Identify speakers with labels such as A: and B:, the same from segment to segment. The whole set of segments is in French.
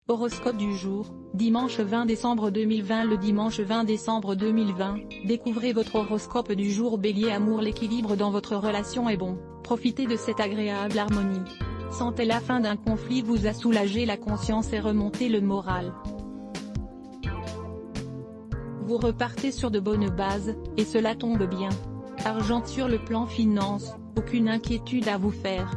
A: Horoscope du jour, dimanche 20 décembre 2020. Le dimanche 20 décembre 2020, découvrez votre horoscope du jour. Bélier. Amour. L'équilibre dans votre relation est bon, profitez de cette agréable harmonie. Santé. La fin d'un conflit vous a soulagé la conscience et remonté le moral. Vous repartez sur de bonnes bases, et cela tombe bien. Argent. Sur le plan finance, aucune inquiétude à vous faire.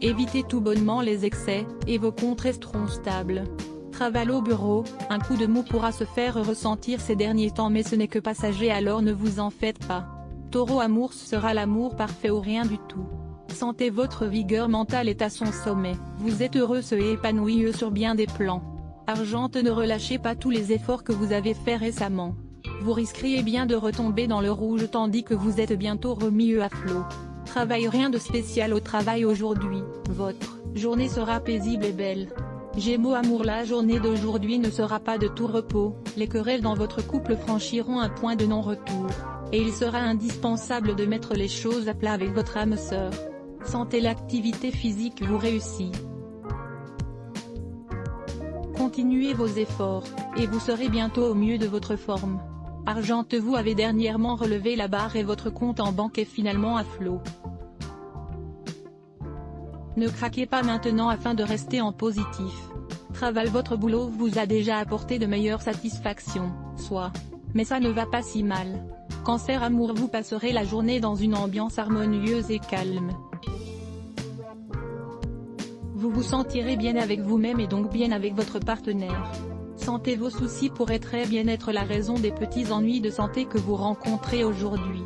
A: Évitez tout bonnement les excès, et vos comptes resteront stables. Travail au bureau, un coup de mou pourra se faire ressentir ces derniers temps, mais ce n'est que passager, alors ne vous en faites pas. Taureau. Amour. Ce sera l'amour parfait ou rien du tout. Santé. Votre vigueur mentale est à son sommet, vous êtes heureuse et épanouie sur bien des plans. Argent. Ne relâchez pas tous les efforts que vous avez faits récemment. Vous risqueriez bien de retomber dans le rouge tandis que vous êtes bientôt remis à flot. Travail. Rien de spécial au travail aujourd'hui, votre journée sera paisible et belle. Gémeaux. Amour. La journée d'aujourd'hui ne sera pas de tout repos, les querelles dans votre couple franchiront un point de non-retour, et il sera indispensable de mettre les choses à plat avec votre âme sœur. Santé. L'activité physique vous réussit. Continuez vos efforts, et vous serez bientôt au mieux de votre forme. Argent. Vous avez dernièrement relevé la barre et votre compte en banque est finalement à flot. Ne craquez pas maintenant afin de rester en positif. Travail. Votre boulot vous a déjà apporté de meilleures satisfactions, mais ça ne va pas si mal. Cancer. Amour. Vous passerez la journée dans une ambiance harmonieuse et calme. Vous vous sentirez bien avec vous-même et donc bien avec votre partenaire. Santé. Vos soucis pourraient très bien être la raison des petits ennuis de santé que vous rencontrez aujourd'hui.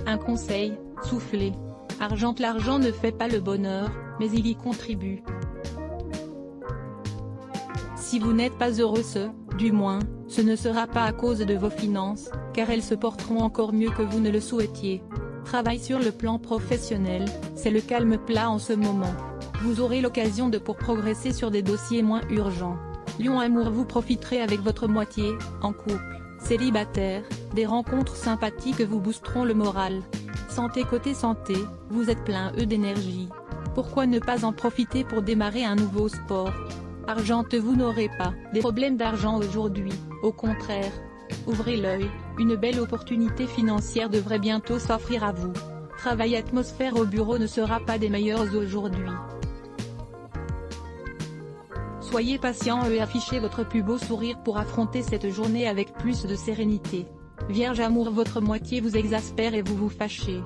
A: Un conseil, soufflez. Argent. L'argent ne fait pas le bonheur, mais il y contribue. Si vous n'êtes pas heureux, du moins, ce ne sera pas à cause de vos finances, car elles se porteront encore mieux que vous ne le souhaitiez. Travail. Sur le plan professionnel, c'est le calme plat en ce moment. Vous aurez l'occasion de progresser sur des dossiers moins urgents. Lion. Amour. Vous profiterez avec votre moitié, en couple, célibataire, des rencontres sympathiques vous boosteront le moral. Santé. Côté santé, vous êtes plein d'énergie. Pourquoi ne pas en profiter pour démarrer un nouveau sport? Argent. Vous n'aurez pas des problèmes d'argent aujourd'hui, au contraire. Ouvrez l'œil, une belle opportunité financière devrait bientôt s'offrir à vous. Travail. Atmosphère au bureau ne sera pas des meilleures aujourd'hui. Soyez patient et affichez votre plus beau sourire pour affronter cette journée avec plus de sérénité. Vierge. Amour. Votre moitié vous exaspère et vous vous fâchez.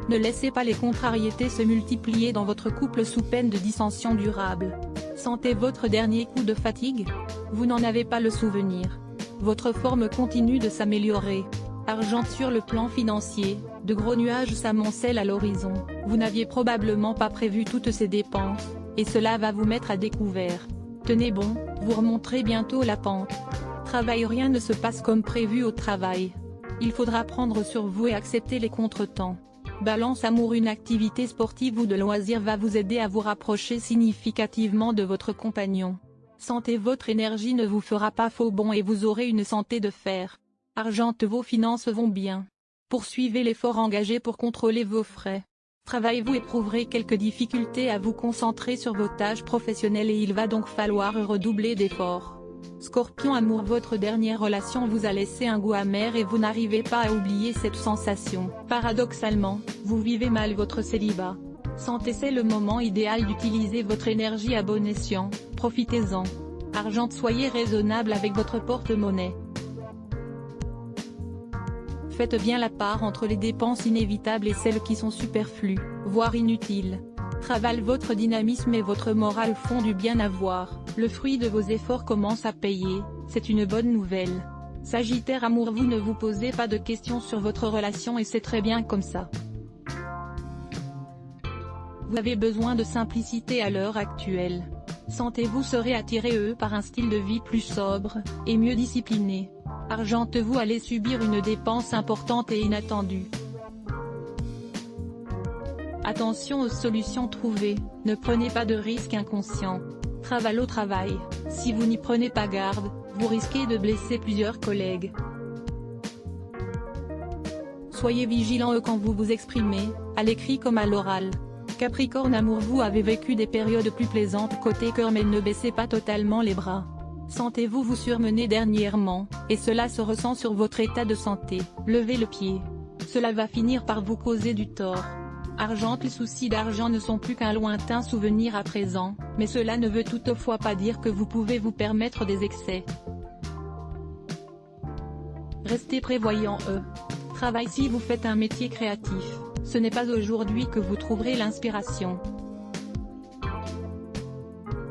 A: Ne laissez pas les contrariétés se multiplier dans votre couple sous peine de dissension durable. Santé. Votre dernier coup de fatigue? Vous n'en avez pas le souvenir. Votre forme continue de s'améliorer. Argent. Sur le plan financier, de gros nuages s'amoncellent à l'horizon, vous n'aviez probablement pas prévu toutes ces dépenses, et cela va vous mettre à découvert. Tenez bon, vous remonterez bientôt la pente. Travail. Rien ne se passe comme prévu au travail. Il faudra prendre sur vous et accepter les contretemps. Balance. Amour. Une activité sportive ou de loisir va vous aider à vous rapprocher significativement de votre compagnon. Santé. Votre énergie ne vous fera pas faux bond et vous aurez une santé de fer. Argent. Vos finances vont bien. Poursuivez l'effort engagé pour contrôler vos frais. Travail. Vous éprouverez quelques difficultés à vous concentrer sur vos tâches professionnelles et il va donc falloir redoubler d'efforts. Scorpion. Amour. Votre dernière relation vous a laissé un goût amer et vous n'arrivez pas à oublier cette sensation. Paradoxalement, vous vivez mal votre célibat. Santé. C'est le moment idéal d'utiliser votre énergie à bon escient, profitez-en. Argent. Soyez raisonnable avec votre porte-monnaie. Faites bien la part entre les dépenses inévitables et celles qui sont superflues, voire inutiles. Travail. Votre dynamisme et votre morale font du bien à voir, le fruit de vos efforts commence à payer, c'est une bonne nouvelle. Sagittaire. Amour. Vous ne vous posez pas de questions sur votre relation et c'est très bien comme ça. Vous avez besoin de simplicité à l'heure actuelle. Santé. Vous serez attiré par un style de vie plus sobre, et mieux discipliné. Argent. Vous allez subir une dépense importante et inattendue. Attention aux solutions trouvées, ne prenez pas de risques inconscients. Travail. Au travail, si vous n'y prenez pas garde, vous risquez de blesser plusieurs collègues. Soyez vigilant quand vous vous exprimez, à l'écrit comme à l'oral. Capricorne amour, vous avez vécu des périodes plus plaisantes côté cœur, mais ne baissez pas totalement les bras. Sentez-vous vous surmener dernièrement, et cela se ressent sur votre état de santé. Levez le pied. Cela va finir par vous causer du tort. Argent, les soucis d'argent ne sont plus qu'un lointain souvenir à présent, mais cela ne veut toutefois pas dire que vous pouvez vous permettre des excès. Restez prévoyant. Travail, si vous faites un métier créatif, ce n'est pas aujourd'hui que vous trouverez l'inspiration.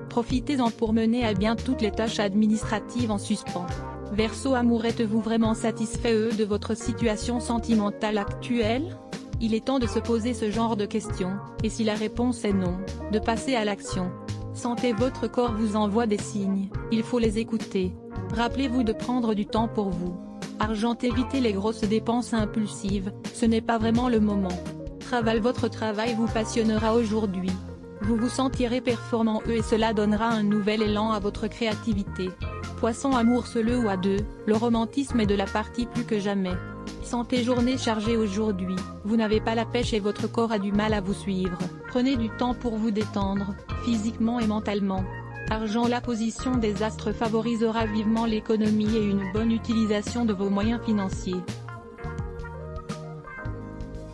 A: Profitez-en pour mener à bien toutes les tâches administratives en suspens. Verseau amour, êtes-vous vraiment satisfait de votre situation sentimentale actuelle? Il est temps de se poser ce genre de questions, et si la réponse est non, de passer à l'action. Sentez votre corps vous envoie des signes, il faut les écouter. Rappelez-vous de prendre du temps pour vous. Argent, évitez les grosses dépenses impulsives, ce n'est pas vraiment le moment. Travail, votre travail vous passionnera aujourd'hui. Vous vous sentirez performant et cela donnera un nouvel élan à votre créativité. Poisson amour, seul ou à deux, le romantisme est de la partie plus que jamais. Santé, journée chargée aujourd'hui, vous n'avez pas la pêche et votre corps a du mal à vous suivre. Prenez du temps pour vous détendre, physiquement et mentalement. Argent, la position des astres favorisera vivement l'économie et une bonne utilisation de vos moyens financiers.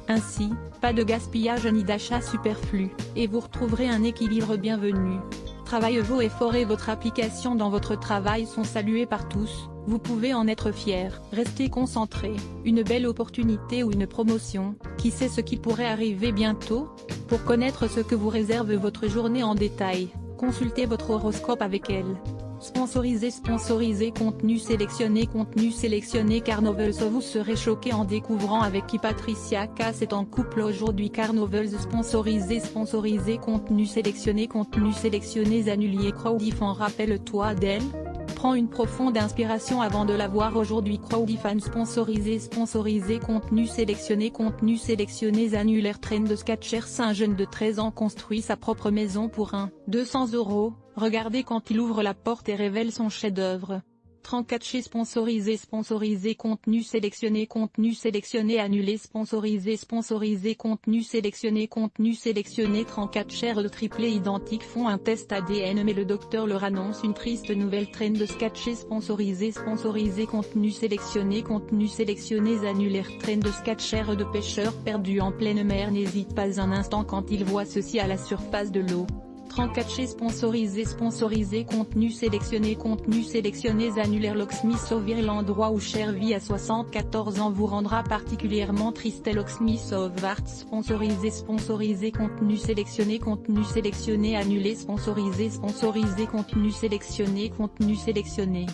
A: Ainsi, pas de gaspillage ni d'achat superflu, et vous retrouverez un équilibre bienvenu. Travail, vos efforts et votre application dans votre travail sont salués par tous, vous pouvez en être fier. Restez concentré, une belle opportunité ou une promotion, qui sait ce qui pourrait arriver bientôt? Pour connaître ce que vous réserve votre journée en détail, consultez votre horoscope avec elle. Sponsorisé, contenu sélectionné Carnovels, vous serez choqué en découvrant avec qui Patricia Cass est en couple aujourd'hui. Carnovels sponsorisé, contenu sélectionné Annulier Crowdifan, rappelle-toi d'elle? Prends une profonde inspiration avant de la voir aujourd'hui. Crowdifan sponsorisé, contenu sélectionné Annulaire Trend de Sketcher. Un jeune de 13 ans construit sa propre maison pour 200 €. Regardez quand il ouvre la porte et révèle son chef-d'œuvre. 34 chez sponsorisé, contenu sélectionné annulé sponsorisé, contenu sélectionné 34 chairs de triplé identiques font un test ADN mais le docteur leur annonce une triste nouvelle. Trend de sketcher sponsorisé, contenu sélectionné annulaire Trend de sketcher de pêcheurs perdus en pleine mer n'hésite pas un instant quand il voit ceci à la surface de l'eau. 34 chez sponsorisé, contenu sélectionné annulaire Locksmith of l'endroit où Cher vit à 74 ans vous rendra particulièrement triste. Locksmith of Arts sponsorisé contenu sélectionné annulé sponsorisé contenu sélectionné